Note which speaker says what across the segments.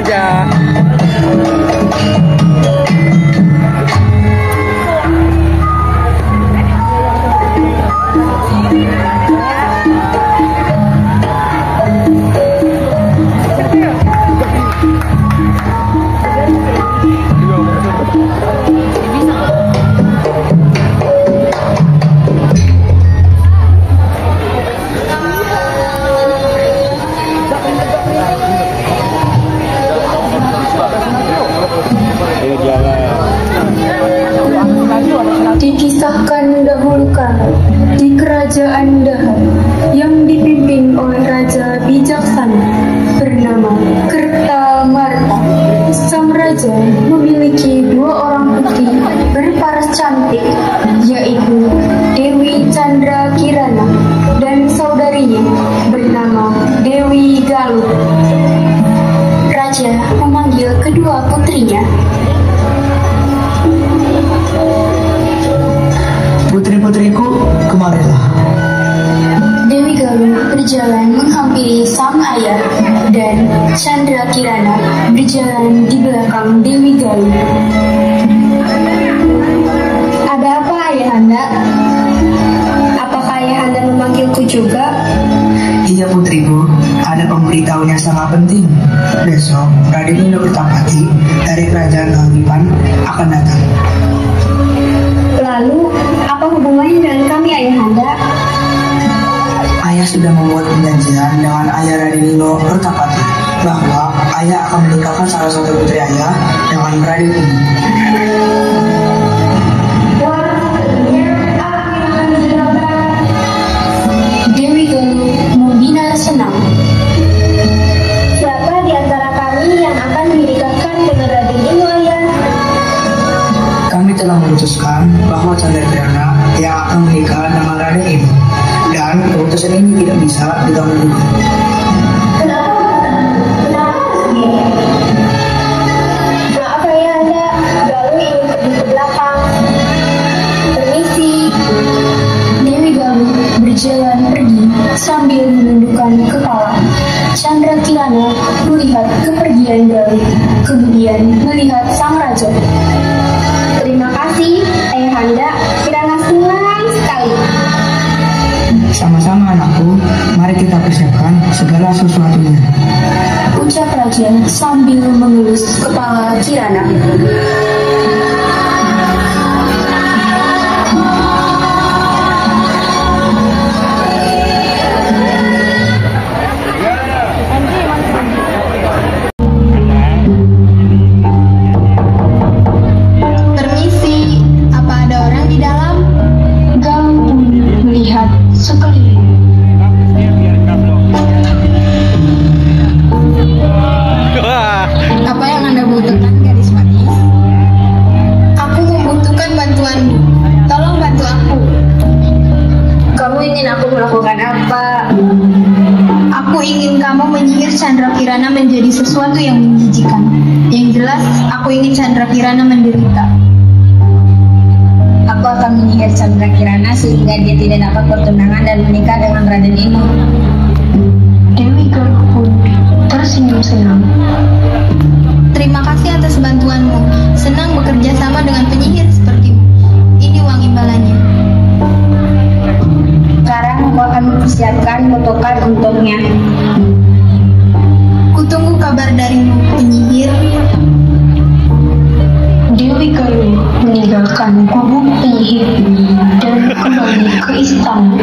Speaker 1: aja.
Speaker 2: Dikisahkan dahulu kala di kerajaan Daha yang dipimpin oleh raja bijaksana bernama Kertamarta. Sang raja memiliki 2 orang putri berparas cantik, yaitu Dewi Chandra Kirana dan saudarinya bernama Dewi Galuh. Raja memanggil kedua putrinya.
Speaker 3: Putri
Speaker 1: putriku, kemarilah.
Speaker 2: Dewi Galuh berjalan menghampiri sang ayah dan Chandra Kirana berjalan di belakang Dewi Galuh.
Speaker 3: Ada apa ayahanda? Apakah ayahanda memanggilku juga?
Speaker 1: Iya putriku, ada pemberitahuan yang sangat penting. Besok Raden Ino Kertapati dari kerajaan Kahuripan akan datang.
Speaker 3: Lalu, apa hubungannya dengan kami ayahanda?
Speaker 1: Ayah sudah membuat perjanjian dengan ayah Raden Ino Kertapati bahwa ayah akan menikahkan salah satu putri ayah dengan Raden Ino.
Speaker 2: Dewi Galuh membina senang.
Speaker 3: Siapa di antara kami yang akan dinikahkan dengan Raden Ino ayah?
Speaker 1: Kami telah memutuskan bahwa Chandra Kirana yang akan menikah dengan Raden Ino, dan keputusan ini tidak bisa diganggu.
Speaker 3: Maaf ayahanda, Galuh ingin pergi ke belakang. Permisi.
Speaker 2: Dewi Galuh berjalan pergi sambil menundukkan kepala. Chandra Kirana melihat kepergian Galuh, kemudian melihat sang raja.
Speaker 3: Terima kasih ayahanda, Kirana senang sekali.
Speaker 1: Sama-sama anakku, mari kita persiapkan segala sesuatunya.
Speaker 2: Ucap raja sambil mengelus kepala Kirana.
Speaker 3: Permisi, apa ada orang di dalam?
Speaker 2: Galuh pun melihat sekeliling.
Speaker 3: Apa yang Anda butuhkan, gadis manis? Aku membutuhkan bantuanmu. Tolong bantu aku. Kamu ingin aku melakukan apa? Aku ingin kamu menyihir Chandra Kirana menjadi sesuatu yang menjijikan. Yang jelas, aku ingin Chandra Kirana menderita. Aku akan menyihir Chandra Kirana sehingga dia tidak dapat bertunangan dan menikah dengan Raden Ino.
Speaker 2: Dewi Galuh pun tersenyum senang.
Speaker 3: Terima kasih atas bantuanmu. Senang bekerja sama dengan penyihir sepertimu. Ini uang imbalannya. Sekarang aku akan mempersiapkan motokan untuknya. Kutunggu kabar darimu, penyihir.
Speaker 2: Dewi Galuh meninggalkan gubuk penyihir dan kembali ke istana.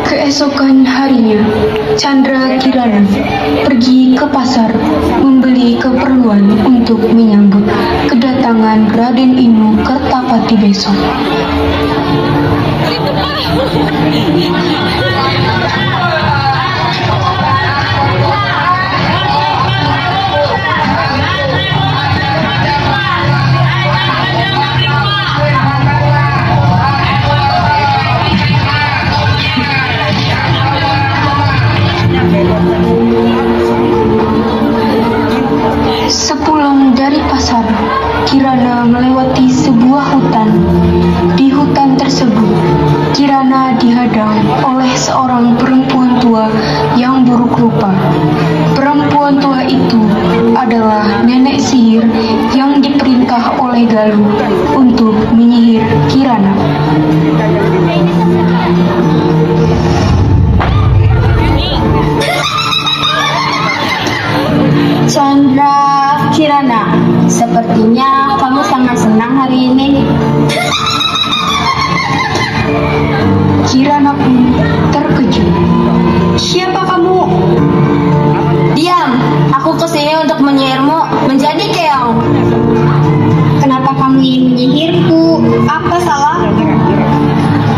Speaker 2: Keesokan harinya, Chandra Kirana pergi ke pasar membeli keperluan untuk menyambut kedatangan Raden Ino Kertapati besok. Sepulang dari pasar, Kirana melewati sebuah hutan. Di hutan tersebut, Kirana dihadang oleh seorang perempuan tua yang buruk rupa. Perempuan tua itu adalah nenek sihir yang diperintah oleh Galuh untuk menyihir Kirana.
Speaker 3: Chandra Kirana, sepertinya kamu sangat senang hari ini.
Speaker 2: Kirana pun terkejut.
Speaker 3: Siapa kamu? Diam, aku kesini untuk menyihirmu menjadi keong. Kenapa kamu ingin menyihirku? Apa salah?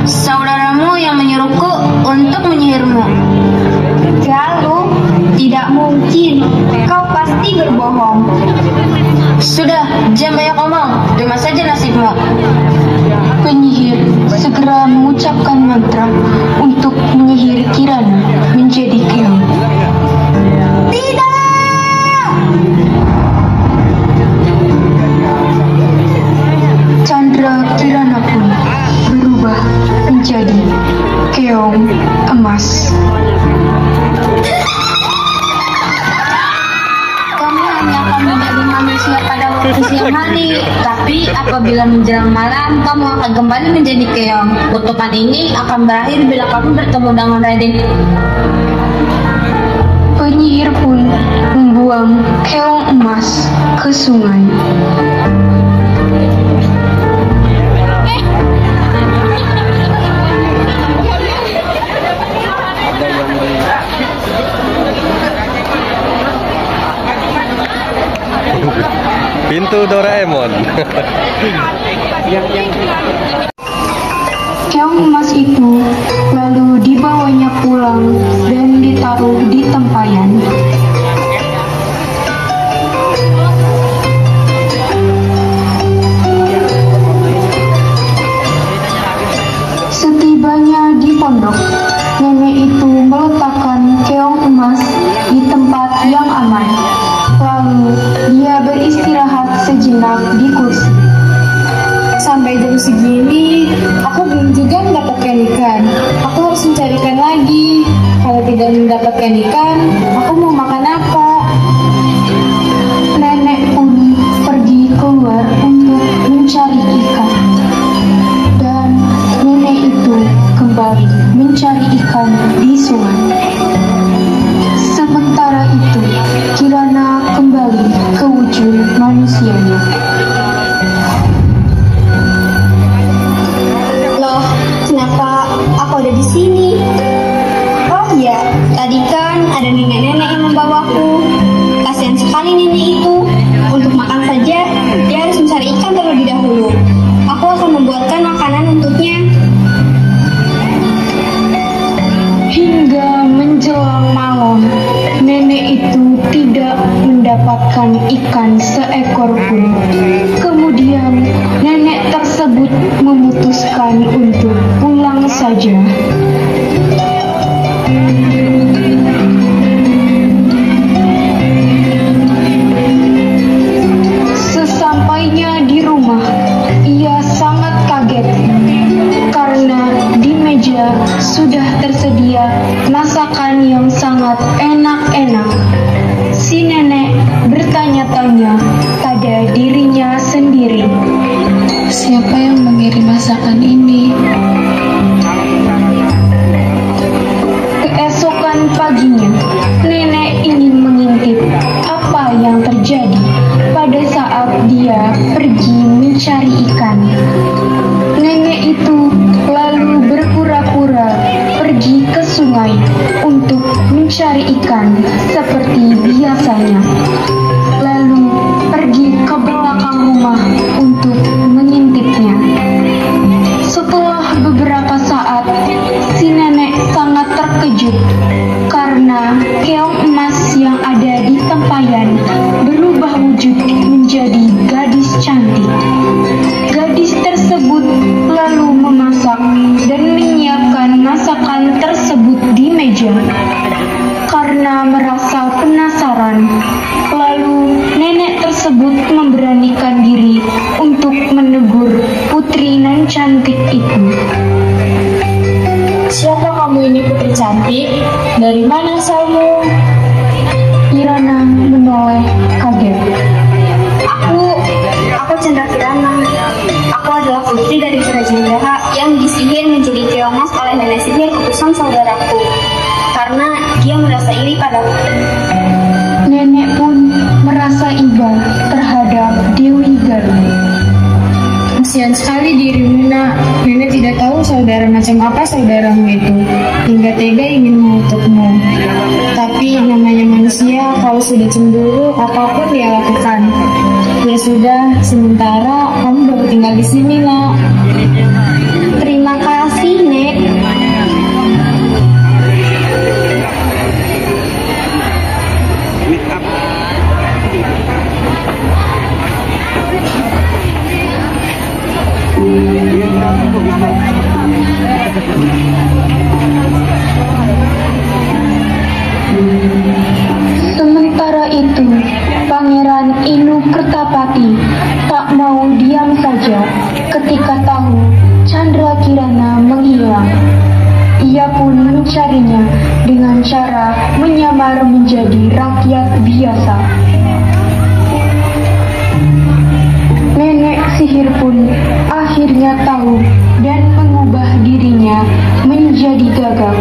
Speaker 3: Saudaramu yang menyuruhku untuk menyihirmu. Galuh, tidak mungkin. Kau Jangan banyak omong, terima saja nasibmu.
Speaker 2: Penyihir segera mengucapkan mantra untuk menyihir Kirana menjadi keong. Chandra Kirana pun berubah menjadi keong emas.
Speaker 3: Kamu hanya akan menjadi manusia pada waktu siang hari, tapi apabila menjelang malam, kamu akan kembali menjadi keong. Kutukan ini akan berakhir bila kamu bertemu dengan Raden.
Speaker 2: Penyihir pun membuang keong emas ke sungai.
Speaker 4: Pintu Doraemon.
Speaker 2: Keong emas itu lalu dibawanya pulang dan ditaruh di tempayan. Setibanya di pondok, nenek itu meletakkan keong emas di tempat yang aman. Lalu dia beristirahat sejenak di kursi.
Speaker 3: Sampai jam segini, aku belum juga mendapatkan ikan. Aku harus mencarikan lagi. Kalau tidak mendapatkan ikan, aku mau makan apa?
Speaker 2: Nenek pun pergi keluar untuk mencari ikan. Dan nenek itu kembali mencari ikan di sungai. Sementara itu, Kirana kembali ke wujud manusianya.
Speaker 3: Loh, kenapa aku ada di sini? Oh iya, tadi kan ada nenek-nenek yang membawaku. Kasihan sekali nenek itu. Untuk makan saja, dia harus mencari ikan terlebih dahulu. Aku akan membuatkan makanan untuknya.
Speaker 2: Hingga menjelang malam, nenek itu tidak mendapatkan ikan seekor pun. Kemudian, nenek tersebut memutuskan untuk pulang saja. Sesampainya di rumah, ia sangat kaget karena di meja sudah tersedia masakan yang sangat enak-enak. Si nenek bertanya-tanya pada dirinya sendiri, siapa yang mengirim masakan ini? Keesokan paginya, nenek ingin mengintip apa yang terjadi pada saat dia pergi mencari ikan. Nenek itu lalu berpura-pura pergi ke sungai untuk mencari ikan seperti biasanya. Lalu pergi ke belakang rumah untuk mengintipnya. Setelah beberapa saat, si nenek sangat terkejut karena keong emas yang ada di tempayan berubah wujud menjadi gadis cantik. Gadis tersebut lalu memasak dan menyiapkan masakan tersebut di meja. Karena merasa penasaran, lalu nenek tersebut memberanikan diri untuk menegur putri nan cantik itu.
Speaker 3: Siapa kamu ini, putri cantik? Dari mana asalmu?
Speaker 2: Kirana menoleh kaget.
Speaker 3: Aku Chandra Kirana. Aku adalah putri dari kerajaan Geraha yang disihir menjadi keong emas oleh nenek sihir utusan saudaraku. Karena dia merasa iri padaku.
Speaker 2: Nenek pun merasa iba terhadap Dewi Galuh.
Speaker 3: Kasihan sekali dirimu, nak. Nenek tidak tahu saudara macam apa saudaramu itu, hingga tega ingin mengutukmu. Tapi namanya manusia, kalau sudah cemburu, apapun dia lakukan. Ya sudah, sementara kamu baru tinggal di sini, nak. Terima kasih, Nek.
Speaker 2: Sementara itu, Pangeran Inu Kertapati tak mau diam saja ketika tahu Chandra Kirana menghilang. Ia pun mencarinya dengan cara menyamar menjadi rakyat biasa. Nenek sihir pun akhirnya tahu dan mengubah dirinya menjadi gagak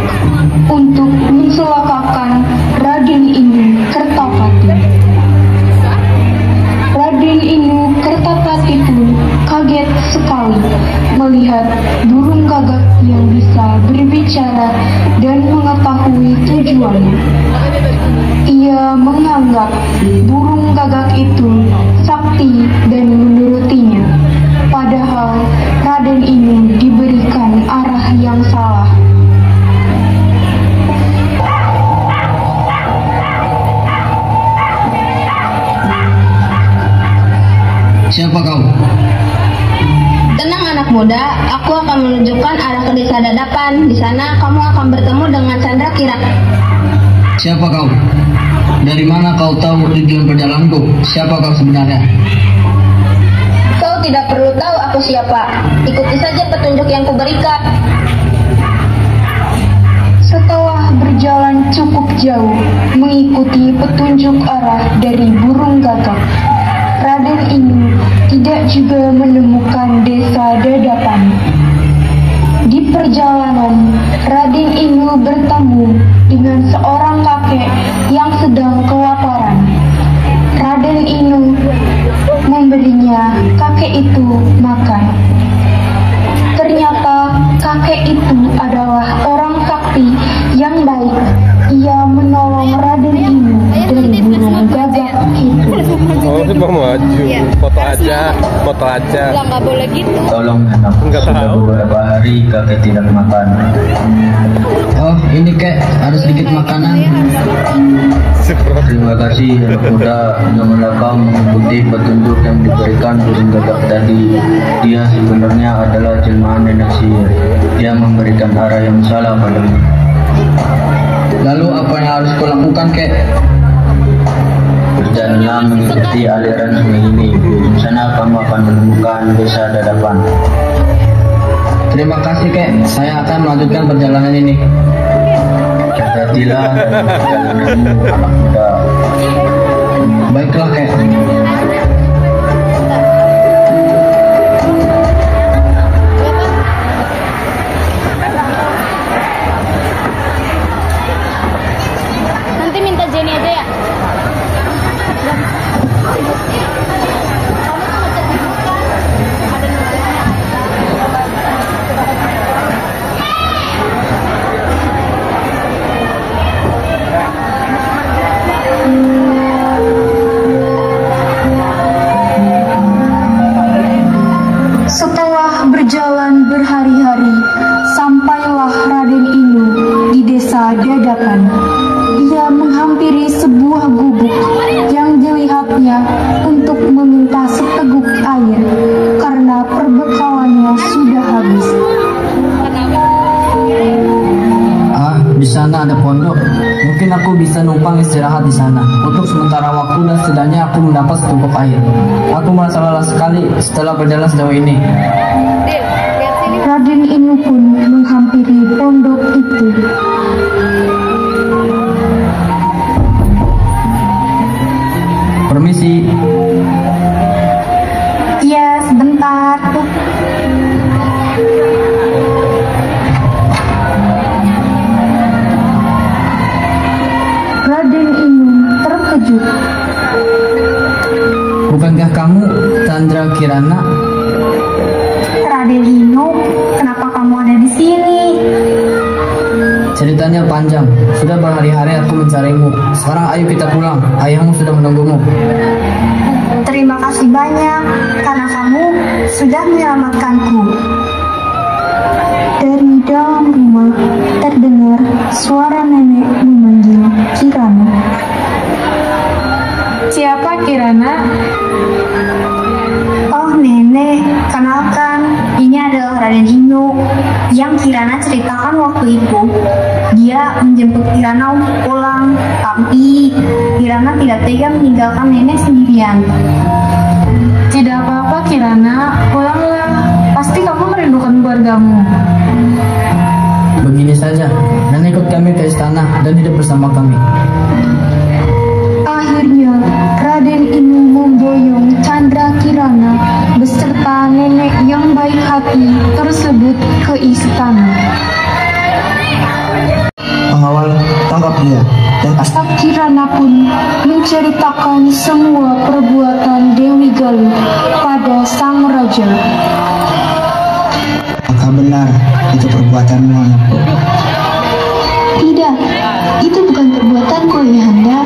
Speaker 2: untuk mencelakakan Raden Inu Kertapati. Raden Inu Kertapati pun kaget sekali melihat burung gagak yang bisa berbicara dan mengetahui tujuannya. Ia menganggap burung gagak itu sakti dan menurutinya, padahal Raden Inu diberikan arah yang salah.
Speaker 5: Siapa kau?
Speaker 3: Tenang anak muda, aku akan menunjukkan arah ke desa Dadapan. Di sana kamu akan bertemu dengan Chandra Kirana.
Speaker 5: Siapa kau? Dari mana kau tahu tujuan perjalananku? Siapa kau sebenarnya?
Speaker 3: Kau tidak perlu tahu aku siapa. Ikuti saja petunjuk yang kuberikan.
Speaker 2: Setelah berjalan cukup jauh mengikuti petunjuk arah dari burung gagak, Raden Inu tidak juga menemukan desa Dadapan. Di perjalanan, Raden Inu bertemu dengan seorang kakek yang sedang kelaparan. Raden Inu memberinya kakek itu makan. Ternyata kakek itu adalah orang sakti yang baik. Ia menolong Raden Inu dari burung gagak itu.
Speaker 4: Oh, coba maju. Foto aja.
Speaker 3: Nggak boleh gitu.
Speaker 5: Tolong anak, sudah beberapa hari kakek tidak makan. Oh, ini kek, ada sedikit makanan. Terima kasih anak muda yang kau mengikuti petunjuk yang diberikan burung gagak tadi. Dia sebenarnya adalah jelmaan nenek sihir. Dia memberikan arah yang salah padamu. Lalu apa yang harus kau lakukan, kek? Berjalanlah mengikuti aliran sungai ini. Di sana kamu akan menemukan desa Dadapan. Terima kasih, kek. Saya akan melanjutkan perjalanan ini. Hati-hatilah perjalananmu, anak muda. Baiklah, kek.
Speaker 3: Nanti minta Jenny aja ya.
Speaker 2: Setelah berjalan berhari-hari, sampailah Raden Inu di desa Dadapan. Ia menghampiri sebuah gubuk yang dilihatnya untuk meminta seteguk air karena perbekalannya sudah habis.
Speaker 5: Di sana ada pondok. Mungkin aku bisa numpang istirahat di sana untuk sementara waktu dan setidaknya aku mendapat seteguk air. Aku merasa lelah sekali setelah berjalan sejauh ini.
Speaker 2: Raden Inu pun menghampiri pondok itu.
Speaker 5: Permisi.
Speaker 2: Ya, sebentar. Raden Inu terkejut.
Speaker 5: Bukankah kamu Chandra Kirana?
Speaker 2: Raden Inu, kenapa kamu ada di sini?
Speaker 5: Ceritanya panjang. Sudah berhari-hari aku mencarimu. Sekarang ayo kita pulang. Ayahmu sudah menunggumu.
Speaker 2: Terima kasih banyak karena kamu sudah menyelamatkanku. Dari dalam rumah terdengar suara nenek memanggil Kirana.
Speaker 6: Siapa Kirana?
Speaker 2: Oh nenek, kenalkan,
Speaker 3: ini adalah Raden Inu yang Kirana ceritakan waktu itu. Dia menjemput Kirana untuk pulang, tapi Kirana tidak tega meninggalkan nenek sendirian.
Speaker 2: Tidak apa-apa Kirana, pulanglah. Pasti kamu merindukan keluargamu.
Speaker 6: Begini saja, nenek ikut kami ke istana dan hidup bersama kami.
Speaker 2: Akhirnya, Raden Inu memboyong Chandra Kirana beserta nenek yang baik hati tersebut ke istana.
Speaker 1: Pengawal, tangkap dia dan pasti
Speaker 2: Kirana pun menceritakan semua perbuatan Dewi Galuh pada sang raja.
Speaker 1: apakah benar itu perbuatanmu anakku?
Speaker 2: Tidak, itu bukan perbuatanku Ayahanda.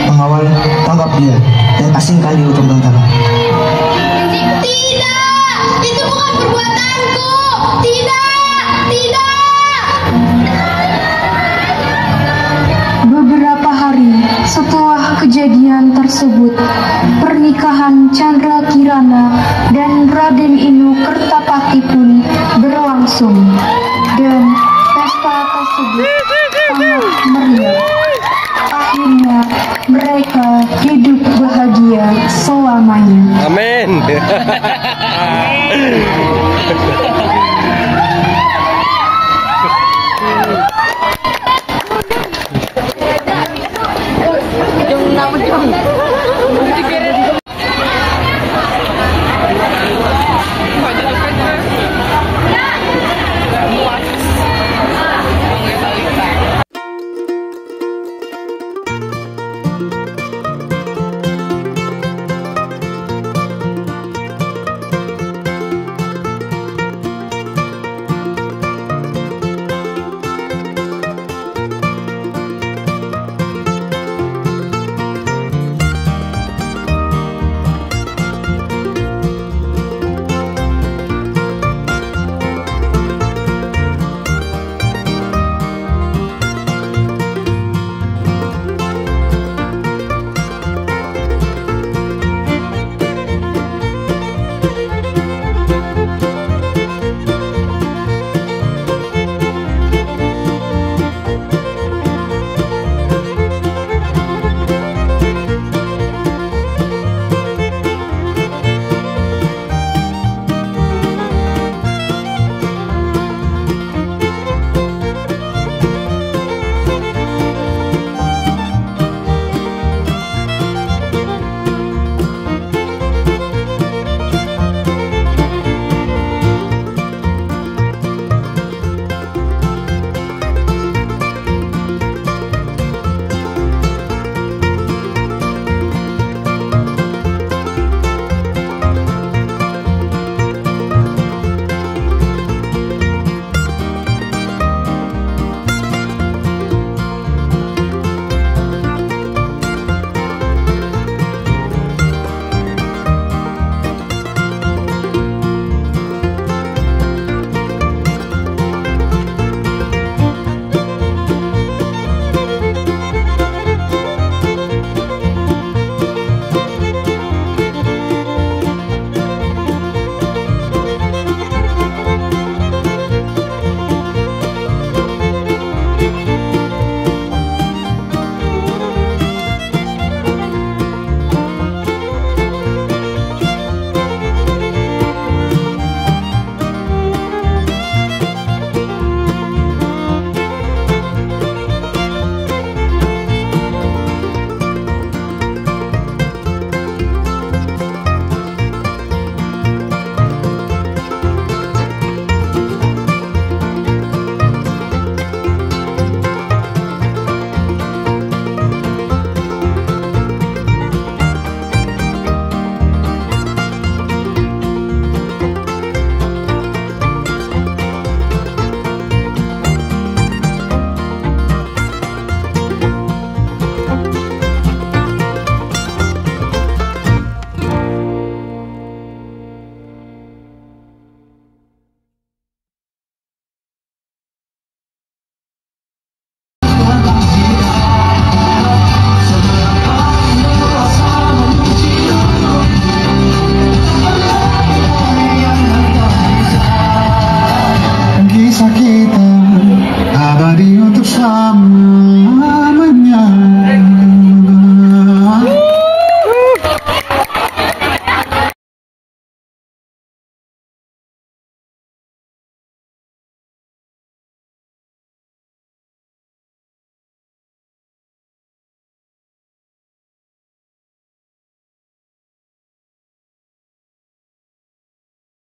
Speaker 1: Pengawal, tangkap dia dan asingkan di ujung bentara.
Speaker 3: Tidak, itu bukan perbuatanku. Tidak.
Speaker 2: Beberapa hari setelah kejadian tersebut, pernikahan Chandra Kirana dan Raden Inu Kertapati pun berlangsung dan pesta tersebut sangat meriah. Akhirnya mereka hidup bahagia selamanya.
Speaker 4: Amin.
Speaker 7: Jom.